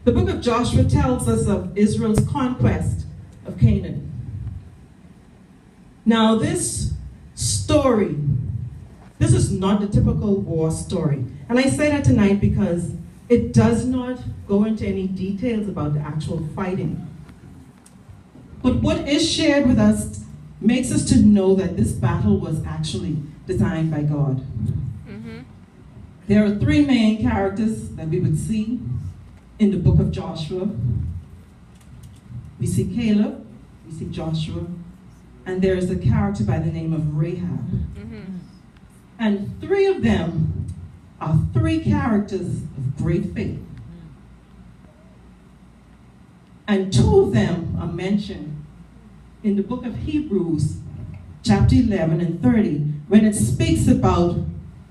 The book of Joshua tells us of Israel's conquest of Canaan. Now this story, this is not the typical war story. And I say that tonight because it does not go into any details about the actual fighting. But what is shared with us makes us to know that this battle was actually designed by God. Mm-hmm. There are three main characters that we would see in the book of Joshua. We see Caleb, we see Joshua, and there is a character by the name of Rahab. Mm-hmm. And three of them are three characters of great faith. And two of them are mentioned in the book of Hebrews, chapter 11 and 30, when it speaks about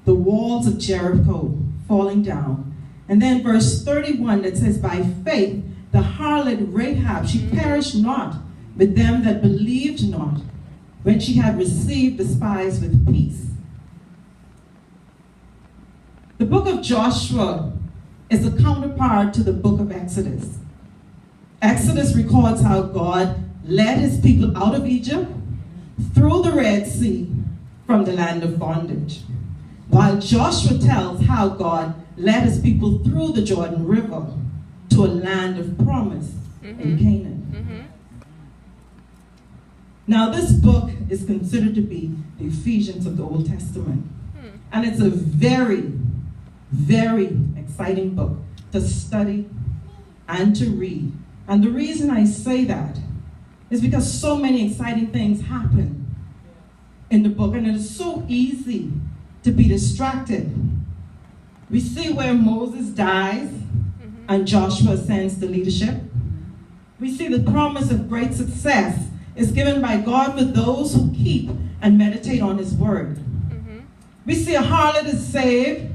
the walls of Jericho falling down. And then verse 31 that says, by faith, the harlot Rahab, she perished not with them that believed not, when she had received the spies with peace. The book of Joshua is a counterpart to the book of Exodus. Exodus records how God led his people out of Egypt, through the Red Sea, from the land of bondage, while Joshua tells how God led his people through the Jordan River to a land of promise in Canaan. Mm-hmm. Now this book is considered to be the Ephesians of the Old Testament. And it's a very, very exciting book to study and to read. And the reason I say that is because so many exciting things happen in the book, and it is so easy to be distracted. We see where Moses dies and Joshua ascends to leadership. We see the promise of great success is given by God for those who keep and meditate on his word. We see a harlot is saved,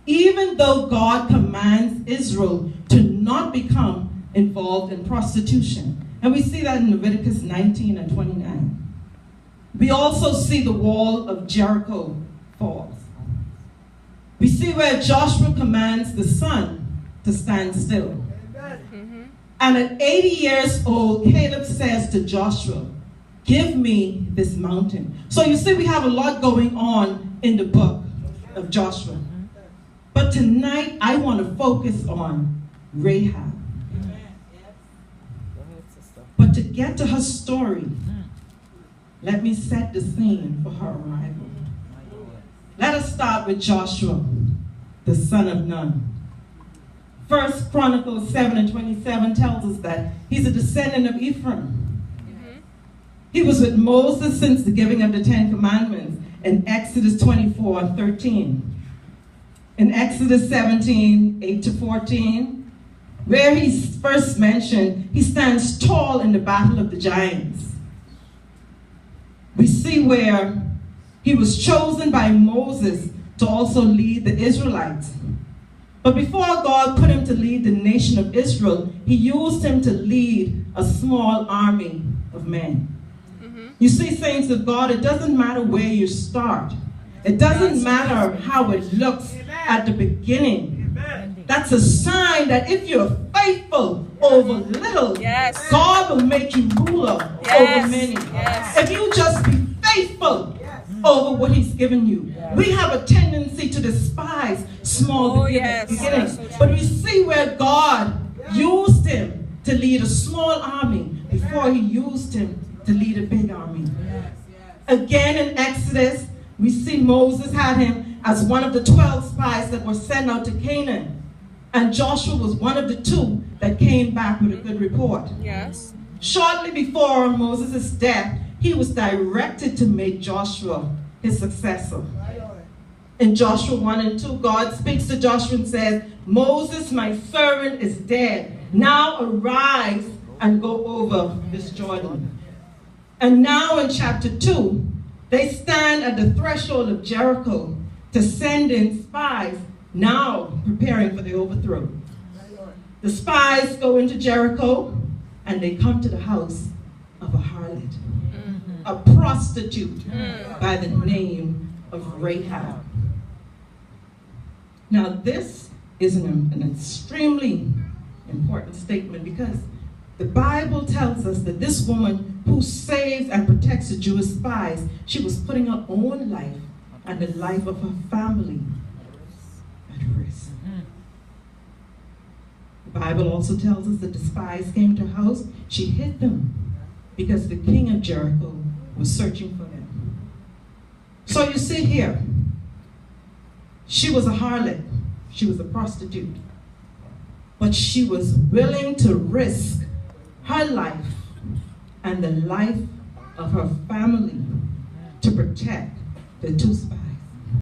even though God commands Israel to not become involved in prostitution. And we see that in Leviticus 19 and 29. We also see the wall of Jericho falls. We see where Joshua commands the sun to stand still. And at 80 years old, Caleb says to Joshua, give me this mountain. So you see we have a lot going on in the book of Joshua. But tonight I want to focus on Rahab. But to get to her story, let me set the scene for her arrival. Let us start with Joshua, the son of Nun. 1 Chronicles 7 and 27 tells us that he's a descendant of Ephraim. He was with Moses since the giving of the Ten Commandments in Exodus 24 and 13. In Exodus 17, 8 to 14, where he's first mentioned, he stands tall in the battle of the giants. We see where he was chosen by Moses to also lead the Israelites. But before God put him to lead the nation of Israel, he used him to lead a small army of men. You see, saints of God, it doesn't matter where you start. It doesn't matter how it looks at the beginning. That's a sign that if you're faithful over little, God will make you ruler over many. If you just be faithful over what he's given you. We have a tendency to despise small beginnings. But we see where God used him to lead a small army before he used him to lead a big army. Again in Exodus, we see Moses had him as one of the 12 spies that were sent out to Canaan. And Joshua was one of the 2 that came back with a good report. Shortly before Moses' death, he was directed to make Joshua his successor. In Joshua 1 and 2, God speaks to Joshua and says, Moses, my servant, is dead. Now arise and go over this Jordan. And now in chapter 2, they stand at the threshold of Jericho to send in spies, now preparing for the overthrow. The spies go into Jericho and they come to the house of a harlot, a prostitute by the name of Rahab. Now this is an extremely important statement, because the Bible tells us that this woman who saves and protects the Jewish spies, she was putting her own life and the life of her family at risk. The Bible also tells us that the spies came to her house. She hid them because the king of Jericho was searching for them. So you see here, she was a harlot. She was a prostitute. But she was willing to risk her life and the life of her family to protect the two spies.